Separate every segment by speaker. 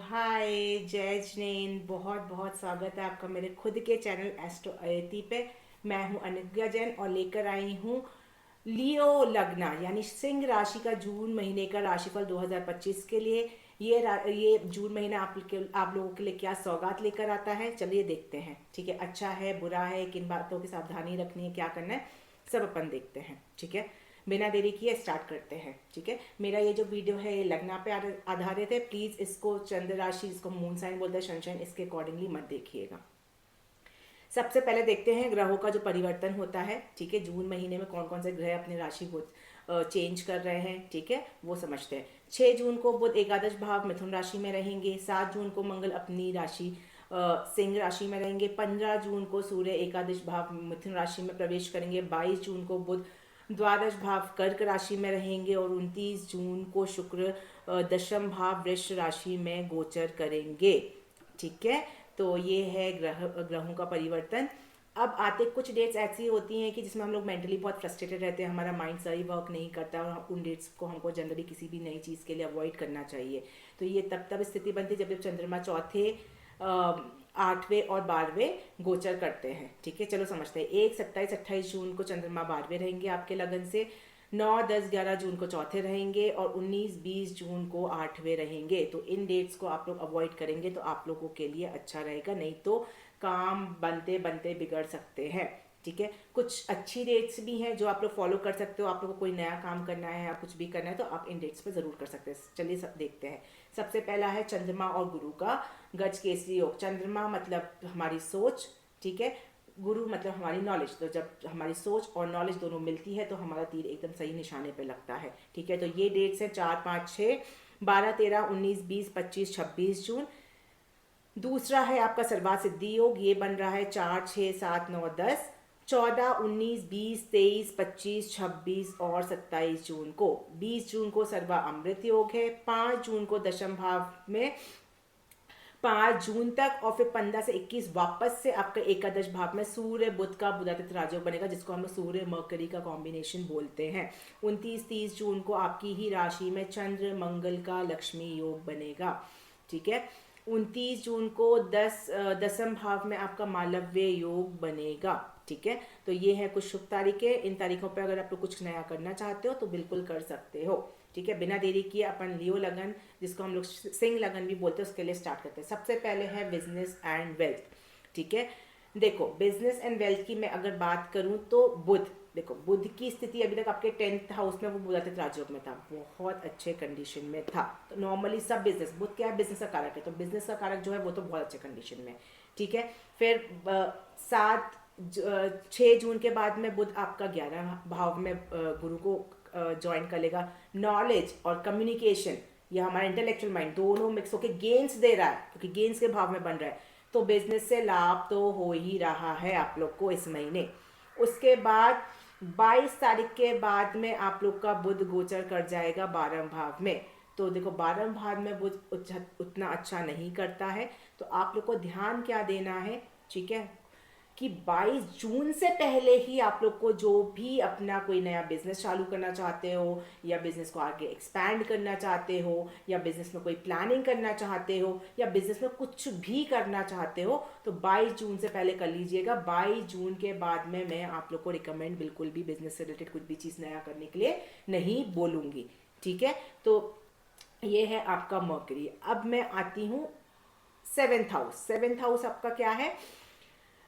Speaker 1: हाय जय जैन। बहुत बहुत स्वागत है आपका मेरे खुद के चैनल एस्ट्रो अयति पे। मैं हूं अनघा जैन और लेकर आई हूं लियो लग्ना यानी सिंह राशि का जून महीने का राशिफल 2025 के लिए। ये जून महीना आप लोगों के लिए क्या सौगात लेकर आता है, चलिए देखते हैं। ठीक है, अच्छा है बुरा है, किन बातों की सावधानी रखनी है, क्या करना है, सब अपन देखते हैं। ठीक है, बिना देरी किए स्टार्ट करते हैं। ठीक है, मेरा ये जो वीडियो है ये लग्ना पे आधारित है। प्लीज़ इसको चंद्र राशि, इसको मून साइन बोलते हैं, सनशाइन, इसके अकॉर्डिंगली मत देखिएगा। सबसे पहले देखते हैं ग्रहों का जो परिवर्तन होता है। ठीक है, जून महीने में कौन कौन से ग्रह अपनी राशि को चेंज कर रहे हैं, ठीक है, वो समझते हैं। 6 जून को बुध एकादश भाव मिथुन राशि में रहेंगे। 7 जून को मंगल अपनी राशि सिंह राशि में रहेंगे। 15 जून को सूर्य एकादश भाव मिथुन राशि में प्रवेश करेंगे। 22 जून को बुध द्वादश भाव कर्क राशि में रहेंगे और 29 जून को शुक्र दशम भाव वृष राशि में गोचर करेंगे। ठीक है, तो ये है ग्रहों का परिवर्तन। अब आते कुछ डेट्स ऐसी होती हैं कि जिसमें हम लोग मेंटली बहुत फ्रस्ट्रेटेड रहते हैं, हमारा माइंड सही वर्क नहीं करता और उन डेट्स को हमको जनरली किसी भी नई चीज़ के लिए अवॉइड करना चाहिए। तो ये तब स्थिति बनती है जब चंद्रमा चौथे, 8वें और 12वें गोचर करते हैं। ठीक है, चलो समझते हैं। 1, 27, 28 जून को चंद्रमा 12वें रहेंगे आपके लगन से। 9, 10, 11 जून को चौथे रहेंगे और 19, 20 जून को 8वें रहेंगे। तो इन डेट्स को आप लोग अवॉइड करेंगे तो आप लोगों के लिए अच्छा रहेगा, नहीं तो काम बनते बनते बिगड़ सकते हैं। ठीक है, कुछ अच्छी डेट्स भी हैं जो आप लोग फॉलो कर सकते हो। आप लोग को कोई नया काम करना है या कुछ भी करना है तो आप इन डेट्स पे ज़रूर कर सकते हैं। चलिए सब देखते हैं। सबसे पहला है चंद्रमा और गुरु का गज केसरी योग। चंद्रमा मतलब हमारी सोच, ठीक है, गुरु मतलब हमारी नॉलेज। तो जब हमारी सोच और नॉलेज दोनों मिलती है तो हमारा तीर एकदम सही निशाने पे लगता है। ठीक है, तो ये डेट्स हैं 4, 5, 6, 12, 13, 19, 20, 25, 26 जून। दूसरा है आपका सर्वात सिद्धि योग, ये बन रहा है 4, 6, 7, 9, 10, 14, 19, 20, 23, 25, 26 और 27 जून को। 20 जून को सर्वा अमृत योग है। 5 जून को दशम भाव में 5 जून तक और फिर 15 से 21 वापस से आपका एकादश भाव में सूर्य बुध का बुधादित्य राजयोग बनेगा, जिसको हम लोग सूर्य मरकरी का कॉम्बिनेशन बोलते हैं। 29, 30 जून को आपकी ही राशि में चंद्र मंगल का लक्ष्मी योग बनेगा। ठीक है, 29 जून को दसम भाव में आपका मालव्य योग बनेगा। ठीक है, तो ये है कुछ शुभ तारीखें। इन तारीखों पर अगर आप लोग कुछ नया करना चाहते हो तो बिल्कुल कर सकते हो। ठीक है, बिना देरी किए अपन लियो लगन, जिसको हम लोग सिंह लगन भी बोलते हैं, उसके लिए स्टार्ट करते हैं। सबसे पहले है बिजनेस एंड वेल्थ। ठीक है, देखो बिजनेस एंड वेल्थ की मैं अगर बात करूं तो बुध, देखो बुध की स्थिति अभी तक आपके 10th हाउस में वो बुधादित्य राजयोग में था, बहुत अच्छे कंडीशन में था। तो नॉर्मली सब बिजनेस, बुध क्या है, बिजनेस का कारक है, तो बिजनेस का कारक जो है वो तो बहुत अच्छे कंडीशन में। ठीक है, फिर 6 जून के बाद में बुध आपका 11 भाव में गुरु को ज्वाइन कर लेगा। नॉलेज और कम्युनिकेशन, या हमारा इंटेलेक्चुअल माइंड दोनों मिक्स होकर गेन्स दे रहा है, क्योंकि गेन्स के भाव में बन रहा है, तो बिजनेस से लाभ तो हो ही रहा है आप लोग को इस महीने। उसके बाद 22 तारीख के बाद में आप लोग का बुध गोचर कर जाएगा 12 भाव में। तो देखो 12 भाव में बुध उतना अच्छा नहीं करता है, तो आप लोग को ध्यान क्या देना है, ठीक है, कि 22 जून से पहले ही आप लोग को जो भी अपना कोई नया बिजनेस चालू करना चाहते हो, या बिजनेस को आगे एक्सपैंड करना चाहते हो, या बिजनेस में कोई प्लानिंग करना चाहते हो, या बिजनेस में कुछ भी करना चाहते हो, तो 22 जून से पहले कर लीजिएगा। 22 जून के बाद में मैं आप लोग को रिकमेंड बिल्कुल भी बिजनेस से रिलेटेड कुछ भी चीज़ नया करने के लिए नहीं बोलूँगी। ठीक है, तो ये है आपका मर्करी। अब मैं आती हूँ 7th हाउस। 7th हाउस आपका क्या है,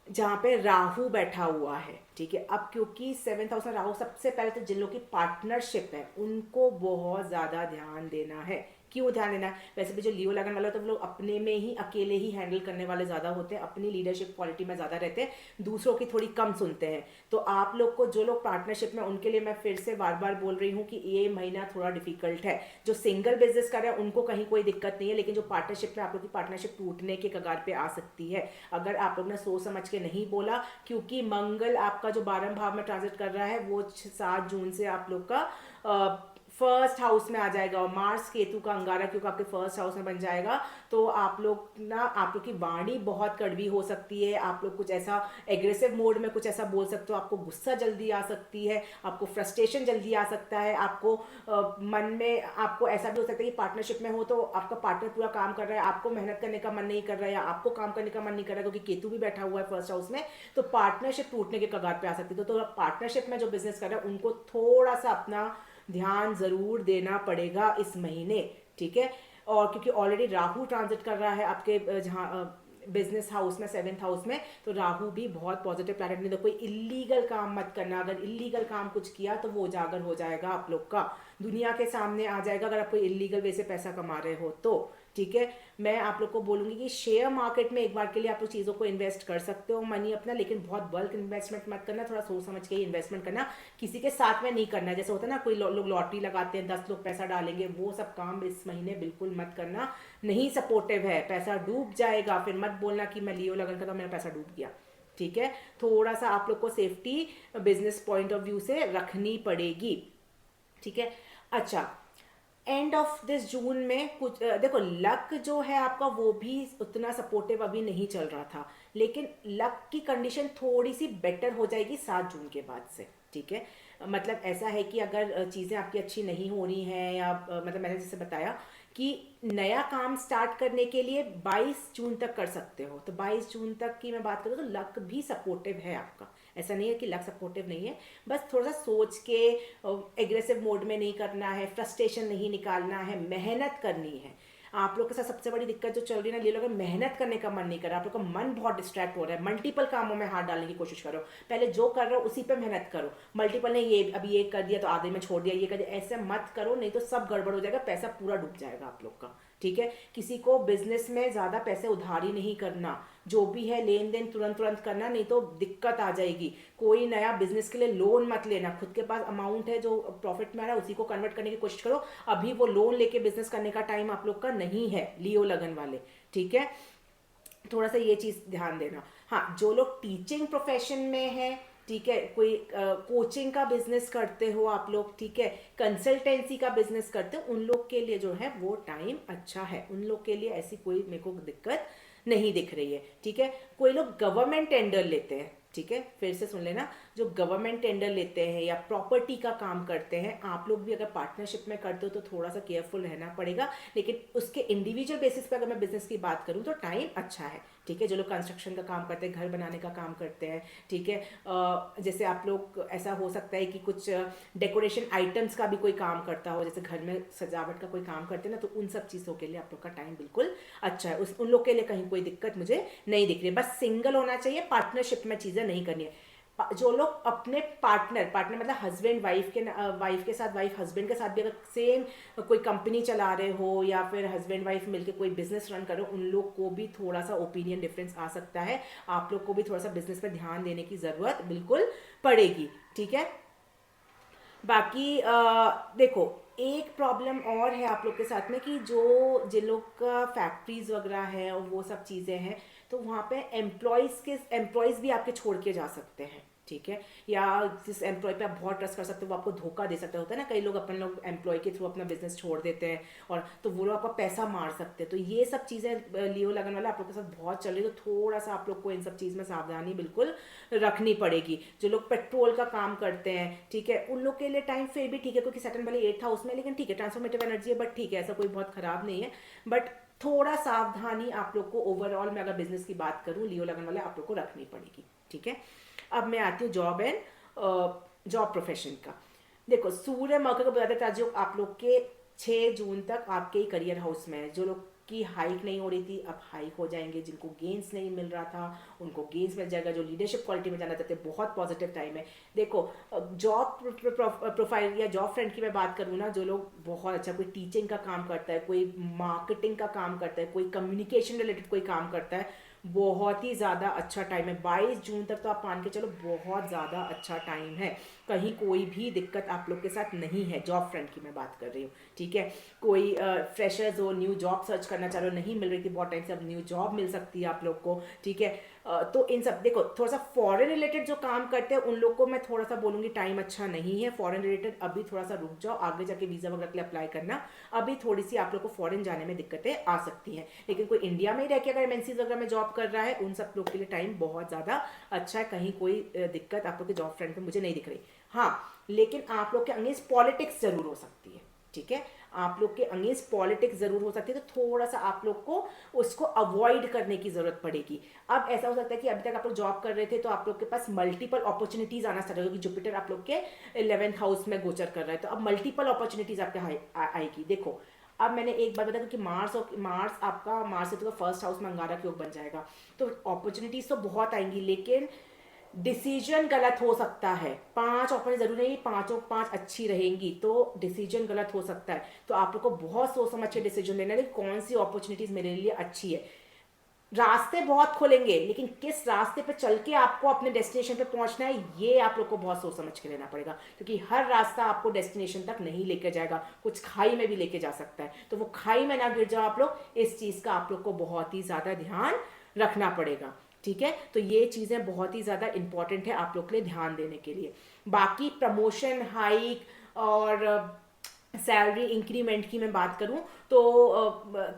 Speaker 1: जहाँ पे राहु बैठा हुआ है। ठीक है, अब क्योंकि 7th हाउस में राहु, सबसे पहले तो जिन लोगों की पार्टनरशिप है उनको बहुत ज़्यादा ध्यान देना है। क्यों ध्यान देना है, वैसे भी जो लियो लगन वाला तो वो लोग अपने में ही अकेले ही हैंडल करने वाले ज़्यादा होते हैं, अपनी लीडरशिप क्वालिटी में ज़्यादा रहते हैं, दूसरों की थोड़ी कम सुनते हैं। तो आप लोग को, जो लोग पार्टनरशिप में, उनके लिए मैं फिर से बार बार बोल रही हूँ कि ये महीना थोड़ा डिफिकल्ट है। जो सिंगल बिजनेस कर रहे हैं उनको कहीं कोई दिक्कत नहीं है, लेकिन जो पार्टनरशिप में, आप लोग की पार्टनरशिप टूटने के कगार पे आ सकती है अगर आप लोग ने सोच समझ के नहीं बोला। क्योंकि मंगल आपका जो 12 भाव में ट्रांजिट कर रहा है वो 7 जून से आप लोग का फर्स्ट हाउस में आ जाएगा और मार्स केतु का अंगारा क्योंकि आपके फर्स्ट हाउस में बन जाएगा, तो आप लोग ना, आप लोग की वाणी बहुत कड़वी हो सकती है, आप लोग कुछ ऐसा एग्रेसिव मोड में कुछ ऐसा बोल सकते हो, आपको गुस्सा जल्दी आ सकती है, आपको फ्रस्ट्रेशन जल्दी आ सकता है, आपको मन में आपको ऐसा भी हो सकता है कि पार्टनरशिप में हो तो आपका पार्टनर पूरा काम कर रहा है, आपको मेहनत करने का मन नहीं कर रहा है, या आपको काम करने का मन नहीं कर रहा है क्योंकि केतु भी बैठा हुआ है फर्स्ट हाउस में, तो पार्टनरशिप टूटने के कगार पे आ सकती है। तो पार्टनरशिप में जो बिजनेस कर रहे हैं उनको थोड़ा सा अपना ध्यान जरूर देना पड़ेगा इस महीने, ठीक है। और क्योंकि ऑलरेडी राहु ट्रांजिट कर रहा है आपके जहाँ बिजनेस हाउस में, 7th हाउस में, तो राहु भी बहुत पॉजिटिव प्लैनेट नहीं, तो कोई इलीगल काम मत करना, अगर इलीगल काम कुछ किया तो वो उजागर हो जाएगा आप लोग का, दुनिया के सामने आ जाएगा अगर आप कोई इलीगल वे से पैसा कमा रहे हो तो, ठीक है। मैं आप लोग को बोलूंगी कि शेयर मार्केट में एक बार के लिए आप लोग चीज़ों को इन्वेस्ट कर सकते हो मनी अपना, लेकिन बहुत बल्क इन्वेस्टमेंट मत करना, थोड़ा सोच समझ के ही इन्वेस्टमेंट करना, किसी के साथ में नहीं करना। जैसे होता है ना कोई लोग लॉटरी लगाते हैं, 10 लोग पैसा डालेंगे, वो सब काम इस महीने बिल्कुल मत करना, नहीं सपोर्टिव है, पैसा डूब जाएगा। फिर मत बोलना कि मैं लियो लगन का था मेरा पैसा डूब गया, ठीक है। थोड़ा सा आप लोग को safety business point of view से रखनी पड़ेगी, ठीक है। अच्छा, एंड ऑफ दिस जून में कुछ देखो, लक जो है आपका वो भी उतना सपोर्टिव अभी नहीं चल रहा था, लेकिन लक की कंडीशन थोड़ी सी बेटर हो जाएगी 7 जून के बाद से, ठीक है। मतलब ऐसा है कि अगर चीज़ें आपकी अच्छी नहीं हो रही हैं, या मतलब मैंने जैसे बताया कि नया काम स्टार्ट करने के लिए 22 जून तक कर सकते हो, तो 22 जून तक की मैं बात करूँ तो लक भी सपोर्टिव है आपका, ऐसा नहीं है कि लक सपोर्टिव नहीं है, बस थोड़ा सा सोच के एग्रेसिव मोड में नहीं करना है, फ्रस्ट्रेशन नहीं निकालना है, मेहनत करनी है। आप लोग के साथ सबसे बड़ी दिक्कत जो चल रही है ना, ये लोग मेहनत करने का मन नहीं कर रहा, आप लोग का मन बहुत डिस्ट्रैक्ट हो रहा है, मल्टीपल कामों में हाथ डालने की कोशिश करो, पहले जो कर रहे हो उसी पे मेहनत करो, मल्टीपल नहीं ये अभी ये कर दिया तो आधे में छोड़ दिया, ये कर दिया, ऐसे मत करो, नहीं तो सब गड़बड़ हो जाएगा, पैसा पूरा डूब जाएगा आप लोग का, ठीक है। किसी को बिजनेस में ज़्यादा पैसे उधारी नहीं करना, जो भी है लेन देन तुरंत तुरंत करना, नहीं तो दिक्कत आ जाएगी। कोई नया बिजनेस के लिए लोन मत लेना, खुद के पास अमाउंट है जो प्रॉफिट में आ रहा है उसी को कन्वर्ट करने की कोशिश करो, अभी वो लोन लेके बिजनेस करने का टाइम आप लोग का नहीं है, लियो लगन वाले, ठीक है। थोड़ा सा ये चीज़ ध्यान देना। हाँ, जो लोग टीचिंग प्रोफेशन में है, ठीक है, कोई कोचिंग का बिजनेस करते हो आप लोग, ठीक है, कंसल्टेंसी का बिजनेस करते हो, उन लोग के लिए जो है वो टाइम अच्छा है, उन लोग के लिए ऐसी कोई मेरे को दिक्कत नहीं दिख रही है, ठीक है। कोई लोग गवर्नमेंट टेंडर लेते हैं, ठीक है, फिर से सुन लेना, जो गवर्नमेंट टेंडर लेते हैं या प्रॉपर्टी का काम करते हैं, आप लोग भी अगर पार्टनरशिप में करते हो तो थोड़ा सा केयरफुल रहना पड़ेगा, लेकिन उसके इंडिविजुअल बेसिस पे अगर मैं बिजनेस की बात करूं तो टाइम अच्छा है, ठीक है। जो लोग कंस्ट्रक्शन का काम करते हैं, घर बनाने का काम करते हैं, ठीक है, जैसे आप लोग ऐसा हो सकता है कि कुछ डेकोरेशन आइटम्स का भी कोई काम करता हो, जैसे घर में सजावट का कोई काम करते हैं ना, तो उन सब चीज़ों के लिए आप लोग का टाइम बिल्कुल अच्छा है, उन लोग के लिए कहीं कोई दिक्कत मुझे नहीं दिख रही है, बस सिंगल होना चाहिए, पार्टनरशिप में चीज़ें नहीं करनी है। जो लोग अपने पार्टनर मतलब हस्बैंड वाइफ के साथ, वाइफ हस्बैंड के साथ भी अगर सेम कोई कंपनी चला रहे हो या फिर हस्बैंड वाइफ मिलकर कोई बिजनेस रन कर रहे हो, उन लोग को भी थोड़ा सा ओपिनियन डिफरेंस आ सकता है, आप लोग को भी थोड़ा सा बिजनेस पर ध्यान देने की ज़रूरत बिल्कुल पड़ेगी, ठीक है। बाकी देखो, एक प्रॉब्लम और है आप लोग के साथ में कि जो जिन लोग का फैक्ट्रीज वगैरह है और वो सब चीज़ें हैं, तो वहाँ पे एम्प्लॉयज़ भी आपके छोड़ के जा सकते हैं, ठीक है, या जिस एम्प्लॉय पे आप बहुत ट्रस्ट कर सकते हो वो आपको धोखा दे सकता होता है ना, कई लोग अपन लोग एम्प्लॉय के थ्रू अपना बिजनेस छोड़ देते हैं, और तो वो लोग आपका पैसा मार सकते हैं, तो ये सब चीज़ें लियो लगन वाला आप लोग के साथ बहुत चल रही है, तो थोड़ा सा आप लोग को इन सब चीज़ में सावधानी बिल्कुल रखनी पड़ेगी। जो लोग पेट्रोल का काम करते हैं, ठीक है, उन लोग के लिए टाइम फिर भी ठीक है, क्योंकि सैटर्न वाले 8th हाउस में, लेकिन ठीक है, ट्रांसफॉर्मेटिव एनर्जी है, बट ठीक है, ऐसा कोई बहुत खराब नहीं है, बट थोड़ा सावधानी आप लोग को ओवरऑल में अगर बिजनेस की बात करूं लियो लगन वाले आप लोग को रखनी पड़ेगी, ठीक है। अब मैं आती हूँ जॉब प्रोफेशन का। देखो, सूर्य मकर को बताते था जो आप लोग के 6 जून तक आपके ही करियर हाउस में है, जो लोग की हाइक नहीं हो रही थी अब हाइक हो जाएंगे, जिनको गेंस नहीं मिल रहा था उनको गेंस मिल जाएगा, जो लीडरशिप क्वालिटी में जाना चाहते हैं बहुत पॉजिटिव टाइम है। देखो, जॉब प्रोफाइल या जॉब फ्रेंड की मैं बात करूँ ना, जो लोग बहुत अच्छा, कोई टीचिंग का काम करता है, कोई मार्केटिंग का काम करता है, कोई कम्युनिकेशन रिलेटेड कोई काम करता है, बहुत ही ज़्यादा अच्छा टाइम है। 22 जून तक तो आप मान के चलो बहुत ज़्यादा अच्छा टाइम है। कहीं कोई भी दिक्कत आप लोग के साथ नहीं है। जॉब फ्रंट की मैं बात कर रही हूँ, ठीक है। कोई फ्रेशर्स हो, न्यू जॉब सर्च करना चाह रहे हो, नहीं मिल रही थी बहुत टाइम से, अब न्यू जॉब मिल सकती है आप लोग को, ठीक है। तो इन सब देखो, थोड़ा सा फॉरेन रिलेटेड जो काम करते हैं उन लोग को मैं थोड़ा सा बोलूँगी टाइम अच्छा नहीं है फॉरेन रिलेटेड। अभी थोड़ा सा रुक जाओ, आगे जाके वीज़ा वगैरह के लिए अप्लाई करना। अभी थोड़ी सी आप लोग को फॉरेन जाने में दिक्कतें आ सकती हैं, लेकिन कोई इंडिया में ही रह के अगर एमएनसीज वगैरह में जॉब कर रहा है, उन सब लोग के लिए टाइम बहुत ज़्यादा अच्छा है। कहीं कोई दिक्कत आप लोग के जॉब फ्रंट में मुझे नहीं दिख रही। हाँ, लेकिन आप लोग के अगेंस्ट पॉलिटिक्स जरूर हो सकती है, ठीक है। आप लोग के अगेंस्ट पॉलिटिक्स जरूर हो सकती है, तो थोड़ा सा आप लोग को उसको अवॉइड करने की जरूरत पड़ेगी। अब ऐसा हो सकता है कि अभी तक आप लोग जॉब कर रहे थे तो आप लोग के पास मल्टीपल अपॉर्चुनिटीज आना स्टार्ट होगी। जुपिटर आप लोग के 11th हाउस में गोचर कर रहा है, तो अब मल्टीपल अपॉर्चुनिटीज आपके आएगी। देखो, अब मैंने एक बात बताया कि मार्स से तो फर्स्ट हाउस में अंगारक योग बन जाएगा, तो अपॉर्चुनिटीज तो बहुत आएंगी, लेकिन डिसीजन गलत हो सकता है। 5 ऑप्शन जरूरी नहीं 5 अच्छी रहेंगी, तो डिसीजन गलत हो सकता है। तो आप लोग को बहुत सोच समझ के डिसीजन लेना है कि कौन सी अपॉर्चुनिटीज मेरे लिए अच्छी है। रास्ते बहुत खुलेंगे, लेकिन किस रास्ते पे चल के आपको अपने डेस्टिनेशन पे पहुंचना है, ये आप लोग को बहुत सोच समझ के लेना पड़ेगा, क्योंकि हर रास्ता आपको डेस्टिनेशन तक नहीं लेके जाएगा, कुछ खाई में भी लेके जा सकता है। तो वो खाई में ना गिर जाओ आप लोग, इस चीज का आप लोग को बहुत ही ज्यादा ध्यान रखना पड़ेगा, ठीक है। तो ये चीजें बहुत ही ज्यादा इंपॉर्टेंट है आप लोग के लिए ध्यान देने के लिए। बाकी प्रमोशन, हाइक और सैलरी इंक्रीमेंट की मैं बात करूं तो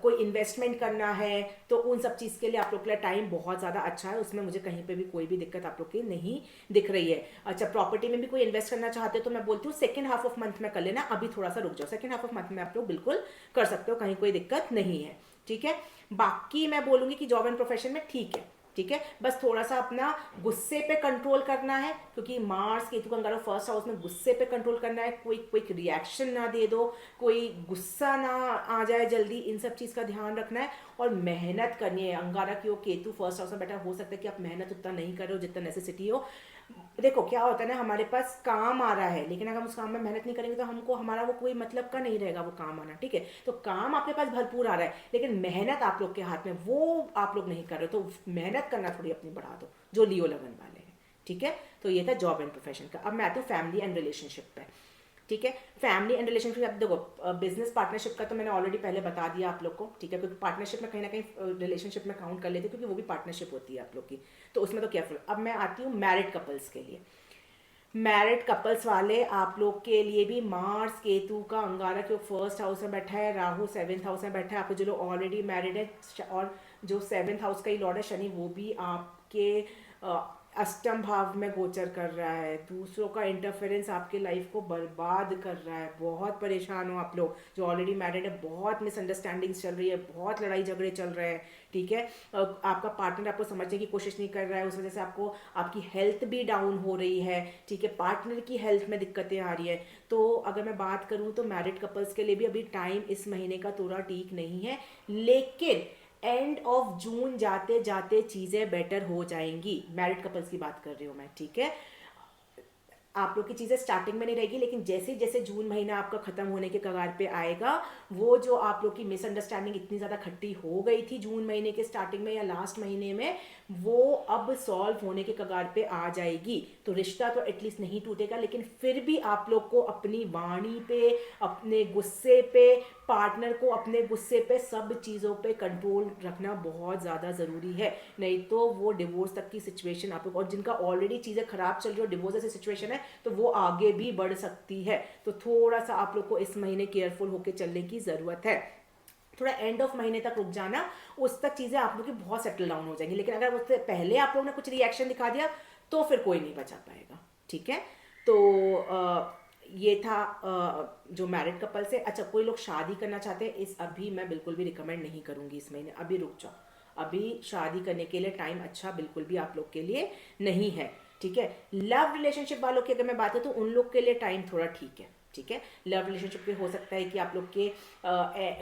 Speaker 1: कोई इन्वेस्टमेंट करना है तो उन सब चीज़ के लिए आप लोग के लिए टाइम बहुत ज़्यादा अच्छा है, उसमें मुझे कहीं पे भी कोई भी दिक्कत आप लोग की नहीं दिख रही है। अच्छा, प्रॉपर्टी में भी कोई इन्वेस्ट करना चाहते हो तो मैं बोलती हूँ सेकंड हाफ ऑफ मंथ में कर लेना, अभी थोड़ा सा रुक जाओ। सेकंड हाफ ऑफ मंथ में आप लोग बिल्कुल कर सकते हो, कहीं कोई दिक्कत नहीं है, ठीक है। बाकी मैं बोलूँगी कि जॉब एंड प्रोफेशन में ठीक है, ठीक है। बस थोड़ा सा अपना गुस्से पे कंट्रोल करना है, क्योंकि मार्स केतु का अंगारक फर्स्ट हाउस में, गुस्से पे कंट्रोल करना है। कोई क्विक रिएक्शन ना दे दो, कोई गुस्सा ना आ जाए जल्दी, इन सब चीज़ का ध्यान रखना है। और मेहनत करनी है। अंगारक योग केतु फर्स्ट हाउस में बैठा, हो सकता है कि आप मेहनत उतना नहीं कर रहे हो जितना नेसेसिटी हो। देखो क्या होता है ना, हमारे पास काम आ रहा है, लेकिन अगर हम उस काम में मेहनत नहीं करेंगे तो हमको हमारा वो कोई मतलब का नहीं रहेगा वो काम आना, ठीक है। तो काम आपके पास भरपूर आ रहा है, लेकिन मेहनत आप लोग के हाथ में वो आप लोग नहीं कर रहे हो, तो मेहनत करना थोड़ी अपनी बढ़ा दो, जो लियो लगन वाले हैं, ठीक है। तो ये था जॉब एंड प्रोफेशन का। अब मैं आती हूँ फैमिली एंड रिलेशनशिप पे, ठीक है। फैमिली एंड रिलेशनशिप, अब देखो बिजनेस पार्टनरशिप का तो मैंने ऑलरेडी पहले बता दिया आप लोग को, ठीक है, क्योंकि पार्टनरशिप में कहीं ना कहीं रिलेशनशिप में काउंट कर लेते हैं, क्योंकि वो भी पार्टनरशिप होती है आप लोग की, तो उसमें तो केयरफुल। अब मैं आती हूँ मैरिड कपल्स के लिए। मैरिड कपल्स वाले आप लोग के लिए भी मार्स केतु का अंगारक योग फर्स्ट हाउस में बैठा है, राहु 7th हाउस में बैठा है। आपको जो लोग ऑलरेडी मैरिड है और जो 7th हाउस का ही लॉर्ड है शनि, वो भी आपके अष्टम भाव में गोचर कर रहा है। दूसरों का इंटरफेरेंस आपके लाइफ को बर्बाद कर रहा है। बहुत परेशान हो आप लोग जो ऑलरेडी मैरिड है, बहुत मिसअंडरस्टैंडिंग्स चल रही है, बहुत लड़ाई झगड़े चल रहे हैं, ठीक है। आपका पार्टनर आपको समझने की कोशिश नहीं कर रहा है, उस वजह से आपको आपकी हेल्थ भी डाउन हो रही है, ठीक है। पार्टनर की हेल्थ में दिक्कतें आ रही है। तो अगर मैं बात करूं तो मैरिड कपल्स के लिए भी अभी टाइम इस महीने का थोड़ा ठीक नहीं है, लेकिन एंड ऑफ जून जाते जाते चीजें बेटर हो जाएंगी। मैरिड कपल्स की बात कर रही हूँ मैं, ठीक है। आप लोग की चीज़ें स्टार्टिंग में नहीं रहेगी, लेकिन जैसे जैसे जून महीना आपका ख़त्म होने के कगार पे आएगा, वो जो आप लोग की मिसअंडरस्टैंडिंग इतनी ज़्यादा खट्टी हो गई थी जून महीने के स्टार्टिंग में या लास्ट महीने में, वो अब सॉल्व होने के कगार पे आ जाएगी। तो रिश्ता तो एटलीस्ट नहीं टूटेगा, लेकिन फिर भी आप लोग को अपनी वाणी पे, अपने गुस्से पे, पार्टनर को अपने गुस्से पे, सब चीज़ों पे कंट्रोल रखना बहुत ज़्यादा ज़रूरी है। नहीं तो वो डिवोर्स तक की सिचुएशन आप लोग, और जिनका ऑलरेडी चीज़ें खराब चल रही हो, डिवोर्स जैसी सिचुएशन है, तो वो आगे भी बढ़ सकती है। तो थोड़ा सा आप लोग को इस महीने केयरफुल होकर चलने की ज़रूरत है। थोड़ा एंड ऑफ महीने तक रुक जाना, उस तक चीज़ें आप लोग की बहुत सेटल डाउन हो जाएंगी। लेकिन अगर उससे पहले आप लोग ने कुछ रिएक्शन दिखा दिया तो फिर कोई नहीं बचा पाएगा, ठीक है। तो ये था जो मैरिड कपल से। अच्छा, कोई लोग शादी करना चाहते हैं, इस अभी मैं बिल्कुल भी रिकमेंड नहीं करूंगी इस महीने, अभी रुक जाओ। अभी शादी करने के लिए टाइम अच्छा बिल्कुल भी आप लोग के लिए नहीं है, ठीक है। लव रिलेशनशिप वालों की अगर मैं बात करूँ तो उन लोग के लिए टाइम थोड़ा ठीक है, ठीक है। लव रिलेशनशिप में हो सकता है कि आप लोग के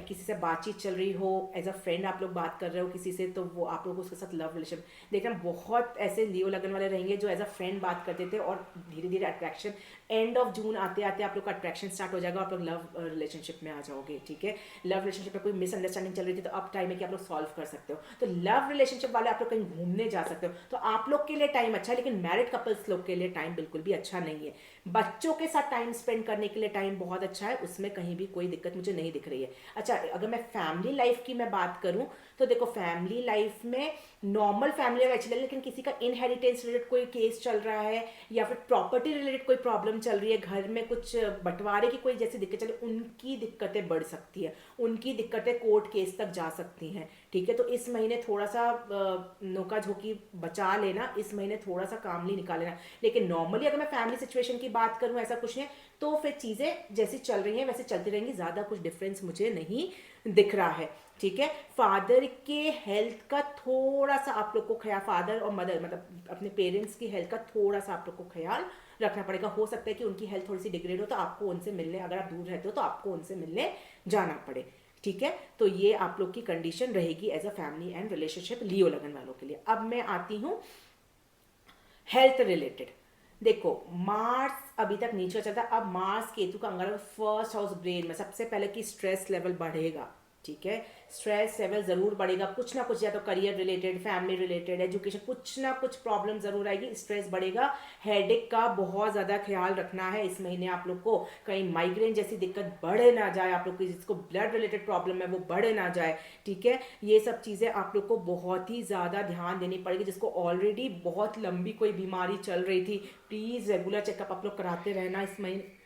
Speaker 1: किसी से बातचीत चल रही हो, एज अ फ्रेंड आप लोग बात कर रहे हो किसी से, तो वो आप लोग उसके साथ लव रिलेशन देखना। बहुत ऐसे लियो लगन वाले रहेंगे जो एज अ फ्रेंड बात करते थे और धीरे धीरे अट्रैक्शन एंड ऑफ जून आते आते आप लोग का अट्रैक्शन स्टार्ट हो जाएगा, आप लोग लव रिलेशनशिप में आ जाओगे, ठीक है। लव रिलेशनशिप में कोई मिसअंडरस्टैंडिंग चल रही थी तो अब टाइम है कि आप लोग सॉल्व कर सकते हो। तो लव रिलेशनशिप वाले आप लोग कहीं घूमने जा सकते हो, तो आप लोग के लिए टाइम अच्छा है, लेकिन मैरिड कपल्स लोग के लिए टाइम बिल्कुल भी अच्छा नहीं है। बच्चों के साथ टाइम स्पेंड करने के लिए टाइम बहुत अच्छा है, उसमें कहीं भी कोई दिक्कत मुझे नहीं दिख रही है। अच्छा, अगर मैं फैमिली लाइफ की मैं बात करूं तो देखो फैमिली लाइफ में नॉर्मल फैमिली लाइफ अच्छी लगे, लेकिन किसी का इनहेरिटेंस रिलेटेड कोई केस चल रहा है या फिर प्रॉपर्टी रिलेटेड कोई प्रॉब्लम चल रही है, घर में कुछ बंटवारे की कोई जैसी दिक्कत चल रही है, उनकी दिक्कतें बढ़ सकती है, उनकी दिक्कतें कोर्ट केस तक जा सकती हैं, ठीक है। तो इस महीने थोड़ा सा नोका झोंकी बचा लेना, इस महीने थोड़ा सा कामली निकाल लेना। लेकिन नॉर्मली अगर मैं फैमिली सिचुएशन की बात करूं ऐसा कुछ नहीं है, तो फिर चीज़ें जैसी चल रही हैं वैसे चलती रहेंगी, ज़्यादा कुछ डिफरेंस मुझे नहीं दिख रहा है, ठीक है। फादर के हेल्थ का थोड़ा सा आप लोग को ख्याल, फादर और मदर मतलब अपने पेरेंट्स की हेल्थ का थोड़ा सा आप लोग को ख्याल रखना पड़ेगा। हो सकता है कि उनकी हेल्थ थोड़ी सी डिग्रेड हो तो आपको उनसे मिलने, अगर आप दूर रहते हो तो आपको उनसे मिलने जाना पड़े, ठीक है। तो ये आप लोग की कंडीशन रहेगी as a family and relationship Leo लगन वालों के लिए। अब मैं आती हूँ हेल्थ रिलेटेड। देखो मार्स अभी तक नीचे चलता है, अब मार्स केतु का अंगारक फर्स्ट हाउस ब्रेन में, सबसे पहले कि स्ट्रेस लेवल बढ़ेगा, ठीक है। स्ट्रेस लेवल जरूर बढ़ेगा, कुछ ना कुछ या तो career related, family related, education, कुछ ना कुछ प्रॉब्लम जरूर आएगी, स्ट्रेस बढ़ेगा। हेडेक का बहुत ज्यादा ख्याल रखना है इस महीने आप लोग को, कहीं माइग्रेन जैसी दिक्कत बढ़ ना जाए, आप लोग की जिसको ब्लड रिलेटेड प्रॉब्लम है वो बढ़ ना जाए, ठीक है। ये सब चीजें आप लोग को बहुत ही ज्यादा ध्यान देनी पड़ेगी। जिसको ऑलरेडी बहुत लंबी कोई बीमारी चल रही थी, प्लीज रेगुलर चेकअप आप लोग कराते रहना इस महीने,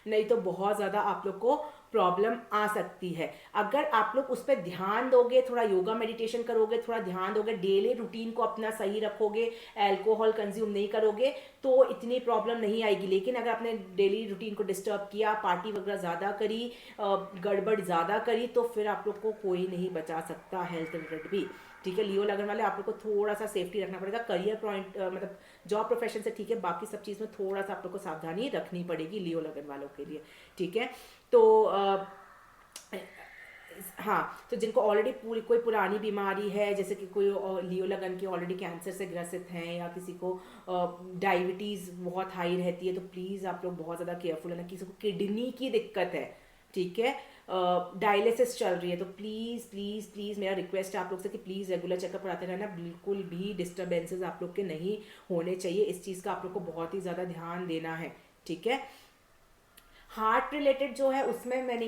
Speaker 1: नहीं तो बहुत ज़्यादा आप लोग को प्रॉब्लम आ सकती है। अगर आप लोग उस पर ध्यान दोगे, थोड़ा योगा मेडिटेशन करोगे, थोड़ा ध्यान दोगे, डेली रूटीन को अपना सही रखोगे, अल्कोहल कंज्यूम नहीं करोगे, तो इतनी प्रॉब्लम नहीं आएगी। लेकिन अगर आपने डेली रूटीन को डिस्टर्ब किया, पार्टी वगैरह ज़्यादा करी, गड़बड़ ज़्यादा करी, तो फिर आप लोग को कोई नहीं बचा सकता हेल्थ रिलेटेड भी, ठीक है। लियो लगन वाले आप लोग को थोड़ा सा सेफ्टी रखना पड़ेगा। करियर पॉइंट मतलब जॉब प्रोफेशन से ठीक है, बाकी सब चीज़ में थोड़ा सा आप लोग को सावधानी रखनी पड़ेगी लियो लगन वालों के लिए, ठीक है। तो हाँ, तो जिनको ऑलरेडी पूरी कोई पुरानी बीमारी है, जैसे कि कोई लियो लगन के ऑलरेडी कैंसर से ग्रसित हैं, या किसी को डायबिटीज़ बहुत हाई रहती है, तो प्लीज़ आप लोग बहुत ज़्यादा केयरफुल है ना। किसी को किडनी की दिक्कत है, ठीक है, डायलिसिस चल रही है, तो प्लीज़ प्लीज़ प्लीज़ मेरा रिक्वेस्ट है आप लोग से कि प्लीज़ रेगुलर चेकअप कराते रहना, बिल्कुल भी डिस्टर्बेंसेस आप लोग के नहीं होने चाहिए। इस चीज़ का आप लोग को बहुत ही ज़्यादा ध्यान देना है, ठीक है। हार्ट रिलेटेड जो है उसमें मैंने,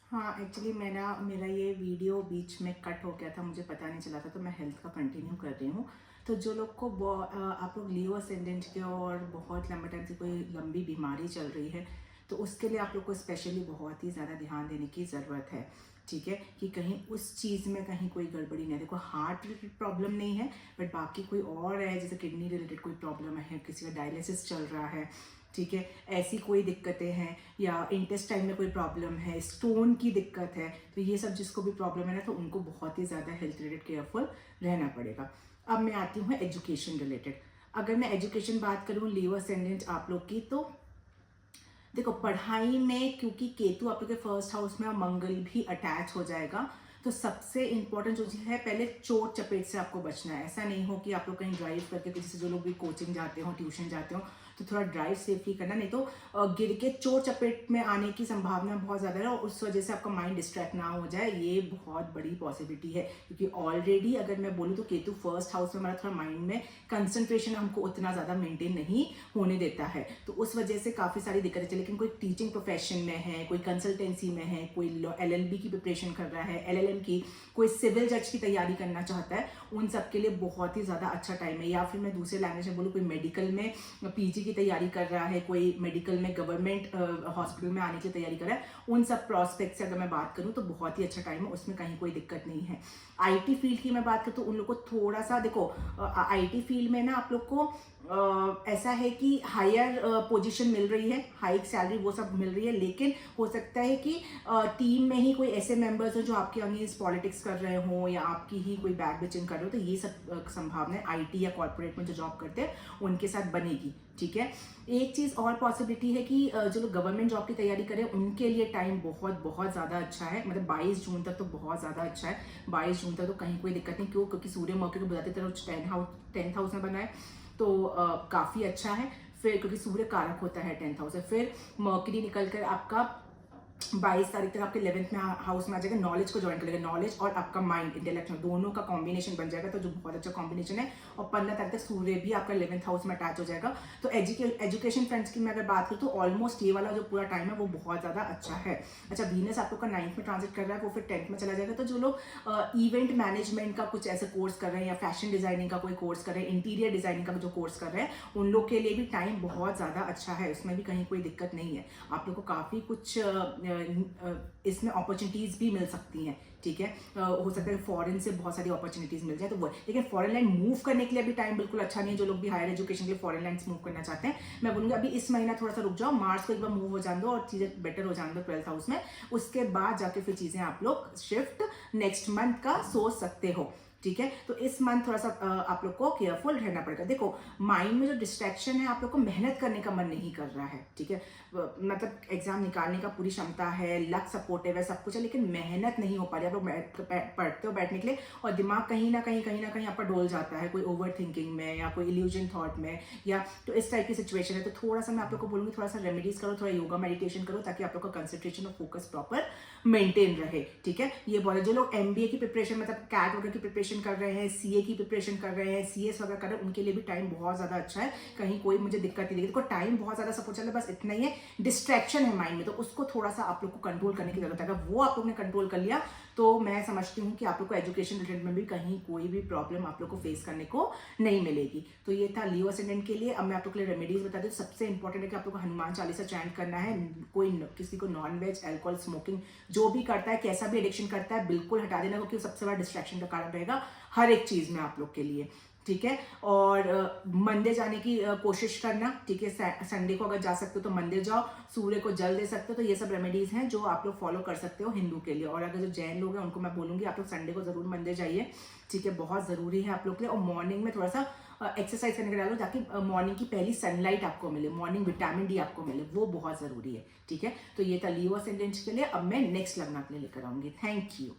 Speaker 1: हाँ एक्चुअली मेरा ये वीडियो बीच में कट हो गया था, मुझे पता नहीं चला था, तो मैं हेल्थ का कंटिन्यू कर रही हूँ। तो जो लोग को आप लोग लियो असेंडेंट के और बहुत लंबे टाइम से कोई लंबी बीमारी चल रही है, तो उसके लिए आप लोग को स्पेशली बहुत ही ज़्यादा ध्यान देने की ज़रूरत है, ठीक है, कि कहीं उस चीज़ में कहीं कोई गड़बड़ी नहीं। देखो हार्ट रिलेटेड प्रॉब्लम नहीं है, बट बाकी कोई और है, जैसे किडनी रिलेटेड कोई प्रॉब्लम है, किसी का डायलिसिस चल रहा है, ठीक है, ऐसी कोई दिक्कतें हैं, या इंटेस्टाइन में कोई प्रॉब्लम है, स्टोन की दिक्कत है, तो ये सब जिसको भी प्रॉब्लम है ना, तो उनको बहुत ही ज़्यादा हेल्थ रिलेटेड केयरफुल रहना पड़ेगा। अब मैं आती हूँ एजुकेशन रिलेटेड। अगर मैं एजुकेशन बात करूँ लियो असेंडेंट आप लोग की, तो देखो पढ़ाई में क्योंकि केतु आप लोग के फर्स्ट हाउस में और मंगल भी अटैच हो जाएगा, तो सबसे इंपॉर्टेंट जो चीज़ है, पहले चोट चपेट से आपको बचना है। ऐसा नहीं हो कि आप लोग कहीं ड्राइव करके, जैसे जो लोग भी कोचिंग जाते हो, ट्यूशन जाते हो, तो थोड़ा ड्राइव सेफली करना, नहीं तो गिर के चोट चपेट में आने की संभावना बहुत ज़्यादा है, और उस वजह से आपका माइंड डिस्ट्रैक्ट ना हो जाए, ये बहुत बड़ी पॉसिबिलिटी है। क्योंकि ऑलरेडी अगर मैं बोलूँ तो केतु फर्स्ट हाउस में हमारा थोड़ा माइंड में कंसंट्रेशन हमको उतना ज़्यादा मेंटेन नहीं होने देता है, तो उस वजह से काफ़ी सारी दिक्कतें चली। लेकिन कोई टीचिंग प्रोफेशन में है, कोई कंसल्टेंसी में है, कोई LLB की प्रिपरेशन कर रहा है, LLM की, कोई सिविल जज की तैयारी करना चाहता है, उन सब के लिए बहुत ही ज़्यादा अच्छा टाइम है। या फिर मैं दूसरे लैंग्वेज में बोलूँ, कोई मेडिकल में PG की तैयारी कर रहा है, कोई मेडिकल में गवर्नमेंट हॉस्पिटल में आने की तैयारी कर रहा है, उन सब प्रॉस्पेक्ट से अगर मैं बात करूँ तो बहुत ही अच्छा टाइम है, उसमें कहीं कोई दिक्कत नहीं है। IT फील्ड की मैं बात करूँ तो उन लोग को थोड़ा सा, देखो IT फील्ड में ना आप लोग को ऐसा है कि हायर पोजीशन मिल रही है, हाइक सैलरी वो सब मिल रही है, लेकिन हो सकता है कि टीम में ही कोई ऐसे मेंबर्स हो जो आपके अगेंस्ट पॉलिटिक्स कर रहे हो, या आपकी ही कोई बैक बिचिंग कर रहे हो, तो ये सब संभावनाएं IT या कॉर्पोरेट में जो जॉब करते हैं उनके साथ बनेगी, ठीक है। एक चीज़ और पॉसिबिलिटी है कि जो लोग गवर्नमेंट जॉब की तैयारी करें उनके लिए टाइम बहुत बहुत ज़्यादा अच्छा है, मतलब 22 जून तक तो बहुत ज़्यादा अच्छा है। 22 जून तक तो कहीं कोई दिक्कत नहीं, क्यों? क्योंकि सूर्य मौके को बताते तरह 10th हाउस में बना है, तो तो काफ़ी अच्छा है। फिर क्योंकि सूर्य कारक होता है 10th हाउस से, फिर मर्करी निकल कर आपका 22 तारीख तक आपके 11th में हाउस में आ जाएगा, नॉलेज को ज्वाइन करेगा, नॉलेज और आपका माइंड इंटेलेक्ट दोनों का कॉम्बिनेशन बन जाएगा, तो जो बहुत अच्छा कॉम्बिनेशन है। और 15 तारीख तक सूर्य भी आपका 11th हाउस में अटैच हो जाएगा। तो एजुकेशन फ्रेंड्स की मैं अगर बात करूँ तो ऑलमोस्ट ये वाला जो पूरा टाइम है वो बहुत ज़्यादा अच्छा है। अच्छा, वीनस आप लोग का 9th में ट्रांजिट कर रहा है, वो फिर 10th में चला जाएगा। तो जो लोग इवेंट मैनेजमेंट का कुछ ऐसे कोर्स कर रहे हैं या फैशन डिजाइनिंग का कोई कोर्स कर रहे हैं, इंटीरियर डिजाइनिंग का जो कोर्स कर रहे हैं, उन लोग के लिए भी टाइम बहुत ज़्यादा अच्छा है, उसमें भी कहीं कोई दिक्कत नहीं है। आप लोग को काफ़ी कुछ इसमें अपॉर्चुनिटीज भी मिल सकती हैं, ठीक है। हो सकता है फॉरेन से बहुत सारी अपॉर्चुनिटीज मिल जाए, तो वो, लेकिन फॉरेन लैंड मूव करने के लिए अभी टाइम बिल्कुल अच्छा नहीं है। जो लोग भी हायर एजुकेशन के लिए फॉरेन लैंड्स मूव करना चाहते हैं, मैं बोलूँगी अभी इस महीना थोड़ा सा रुक जाओ, मार्च को एक बार मूव हो जाने दो और चीज़ें बेटर हो जाने दो 12th हाउस में। उसके बाद जाके फिर चीज़ें आप लोग शिफ्ट नेक्स्ट मंथ का सोच सकते हो, ठीक है। तो इस मंथ थोड़ा सा आप लोग को केयरफुल रहना पड़ेगा। देखो, माइंड में जो डिस्ट्रैक्शन है, आप लोग को मेहनत करने का मन नहीं कर रहा है, ठीक है। मतलब एग्जाम निकालने का पूरी क्षमता है, लक सपोर्टिव है, सब कुछ है, लेकिन मेहनत नहीं हो पा रही। आप लोग पढ़ते हो बैठने के लिए और दिमाग कहीं ना कहीं आपका डोल जाता है, कोई ओवर थिंकिंग में या कोई इल्यूजन थॉट में, या तो इस टाइप की सिचुएशन है। तो थोड़ा सा मैं आप लोग को बोलूँगी, थोड़ा सा रेमेडीज करो, थोड़ा योगा मेडिटेशन करो, ताकि आप लोग का कंसंट्रेशन और फोकस प्रॉपर मेंटेन रहे, ठीक है। ये बोले जो लोग MBA की प्रिपरेशन, मतलब कैट वगैरह की प्रिपरेशन कर रहे हैं, CA की प्रिपरेशन कर रहे हैं, CS वगैरह कर रहे हैं, उनके लिए भी टाइम बहुत ज़्यादा अच्छा है। कहीं कोई मुझे दिक्कत नहीं देखो, टाइम बहुत ज़्यादा सपोर्ट चल रहा है, बस इतना ही है, डिस्ट्रैक्शन है माइंड में, तो उसको थोड़ा सा आप लोग को कंट्रोल करने की जरूरत है। अगर वो आप लोग ने कंट्रोल कर लिया, तो मैं समझती हूँ कि आप लोग को एजुकेशन रिलेटेड में भी कहीं कोई भी प्रॉब्लम आप लोग को फेस करने को नहीं मिलेगी। तो ये था लियो असेंडेंट के लिए। अब मैं आप लोग के लिए रेमेडीज बता दूँ। सबसे इंपॉर्टेंट है कि आप लोग को हनुमान चालीसा चैंट करना है। कोई किसी को नॉन वेज, अल्कोहल, स्मोकिंग जो भी करता है, कैसा भी एडिक्शन करता है, बिल्कुल हटा देना, क्योंकि सबसे बड़ा डिस्ट्रैक्शन का कारण रहेगा हर एक चीज में आप लोग के लिए, ठीक है। और मंदिर जाने की कोशिश करना, ठीक है। संडे को अगर जा सकते हो तो मंदिर जाओ, सूर्य को जल दे सकते हो। तो ये सब रेमेडीज हैं जो आप लोग फॉलो कर सकते हो हिंदू के लिए। और अगर जो जैन लोग हैं, उनको मैं बोलूँगी आप लोग संडे को जरूर मंदिर जाइए, ठीक है, बहुत ज़रूरी है आप लोग के लिए। और मॉर्निंग में थोड़ा सा एक्सरसाइज करने के डालो, ताकि मॉर्निंग की पहली सनलाइट आपको मिले, मॉर्निंग विटामिन डी आपको मिले, वो बहुत ज़रूरी है, ठीक है। तो ये था लियो असेंडेंट के लिए। अब मैं नेक्स्ट लग्न के लिए लेकर आऊँगी। Thank you.